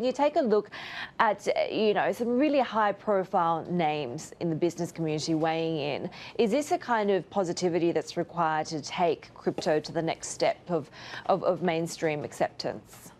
You take a look at, some really high-profile names in the business community weighing in. Is this a kind of positivity that's required to take crypto to the next step of mainstream acceptance?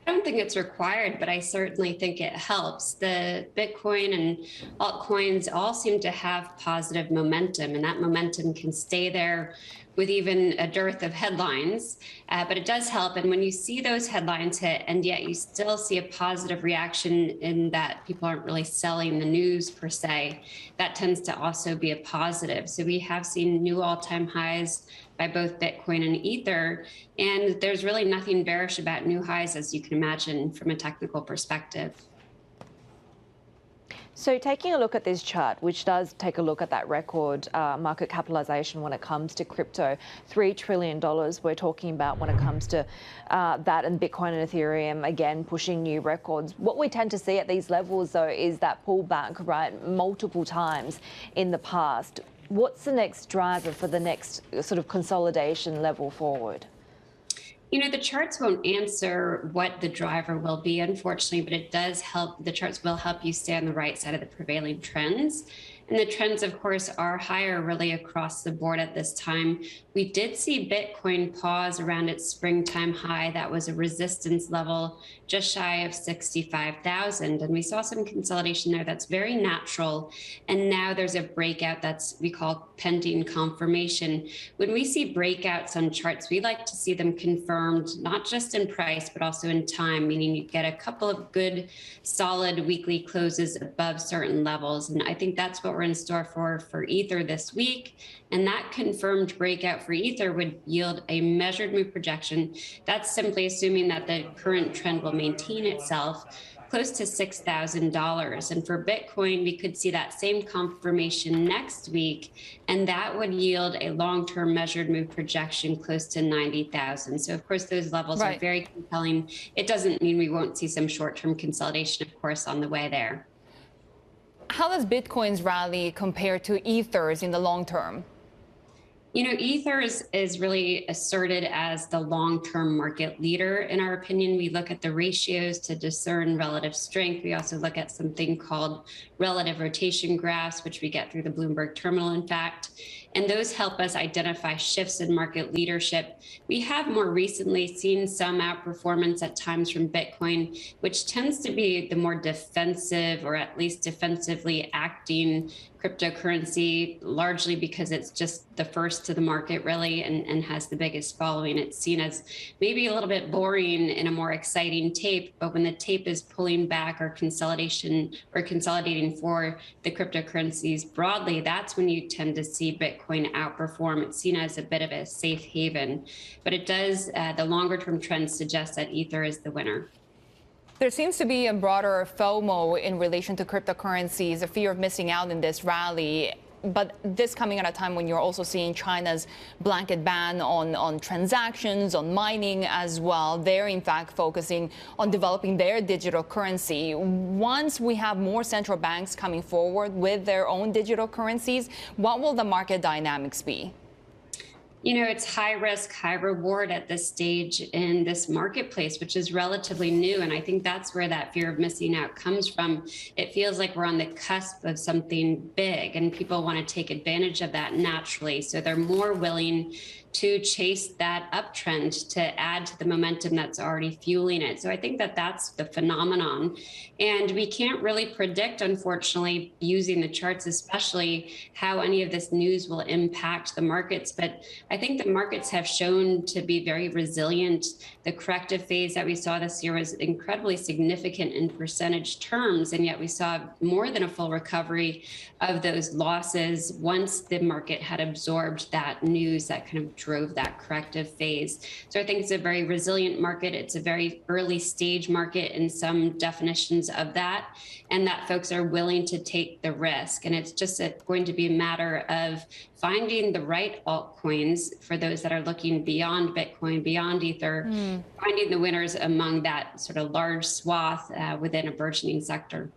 I don't think it's required, but I certainly think it helps. The Bitcoin and altcoins all seem to have positive momentum, and that momentum can stay there with even a dearth of headlines, but it does help. And when you see those headlines hit, and yet you still see a positive reaction in that people aren't really selling the news per se, that tends to also be a positive. So we have seen new all-time highs by both Bitcoin and Ether, and there's really nothing bearish about new highs, as you can imagine, from a technical perspective. So taking a look at this chart, which does take a look at that record market capitalization when it comes to crypto, $3 trillion we're talking about when it comes to that, and Bitcoin and Ethereum, again, pushing new records. What we tend to see at these levels, though, is that pullback, right, multiple times in the past. What's the next driver for the next sort of consolidation level forward? The charts won't answer what the driver will be, unfortunately, but it does help. The charts will help you stay on the right side of the prevailing trends. And the trends, of course, are higher really across the board at this time. We did see Bitcoin pause around its springtime high. That was a resistance level just shy of 65,000. And we saw some consolidation there that's very natural. And now there's a breakout we call pending confirmation. When we see breakouts on charts, we like to see them confirmed, not just in price, but also in time, meaning you get a couple of good, solid weekly closes above certain levels. And I think that's what we're in store for Ether this week. And that confirmed breakout for Ether would yield a measured move projection. That's simply assuming that the current trend will maintain itself close to $6,000. And for Bitcoin, we could see that same confirmation next week, and that would yield a long-term measured move projection close to 90,000. So of course, those levels are very compelling. It doesn't mean we won't see some short-term consolidation, of course, on the way there. How does Bitcoin's rally compare to Ether's in the long term? Ether is really asserted as the long-term market leader. In our opinion, we look at the ratios to discern relative strength. We also look at something called relative rotation graphs, which we get through the Bloomberg terminal, in fact. And those help us identify shifts in market leadership. We have more recently seen some outperformance at times from Bitcoin, which tends to be the more defensive, or at least defensively acting cryptocurrency, largely because it's just the first to the market, really, and has the biggest following. It's seen as maybe a little bit boring in a more exciting tape, but when the tape is pulling back or consolidating for the cryptocurrencies broadly, that's when you tend to see Bitcoin outperform. It's seen as a bit of a safe haven, but it does, the longer term trends suggest that Ether is the winner. There seems to be a broader FOMO in relation to cryptocurrencies, a fear of missing out in this rally. But this coming at a time when you're also seeing China's blanket ban on transactions, on mining as well. They're in fact focusing on developing their digital currency. Once we have more central banks coming forward with their own digital currencies, what will the market dynamics be? It's high risk, high reward at this stage in this marketplace, which is relatively new. And I think that's where that fear of missing out comes from. It feels like we're on the cusp of something big, and people want to take advantage of that naturally. So they're more willing to chase that uptrend to add to the momentum that's already fueling it. So I think that that's the phenomenon. And we can't really predict, unfortunately, using the charts, especially how any of this news will impact the markets. But I think the markets have shown to be very resilient. The corrective phase that we saw this year was incredibly significant in percentage terms, and yet we saw more than a full recovery of those losses once the market had absorbed that news that kind of drove that corrective phase. So I think it's a very resilient market. It's a very early stage market in some definitions of that, and that folks are willing to take the risk. And it's just going to be a matter of finding the right altcoins for those that are looking beyond Bitcoin, beyond Ether, finding the winners among that sort of large swath within a burgeoning sector.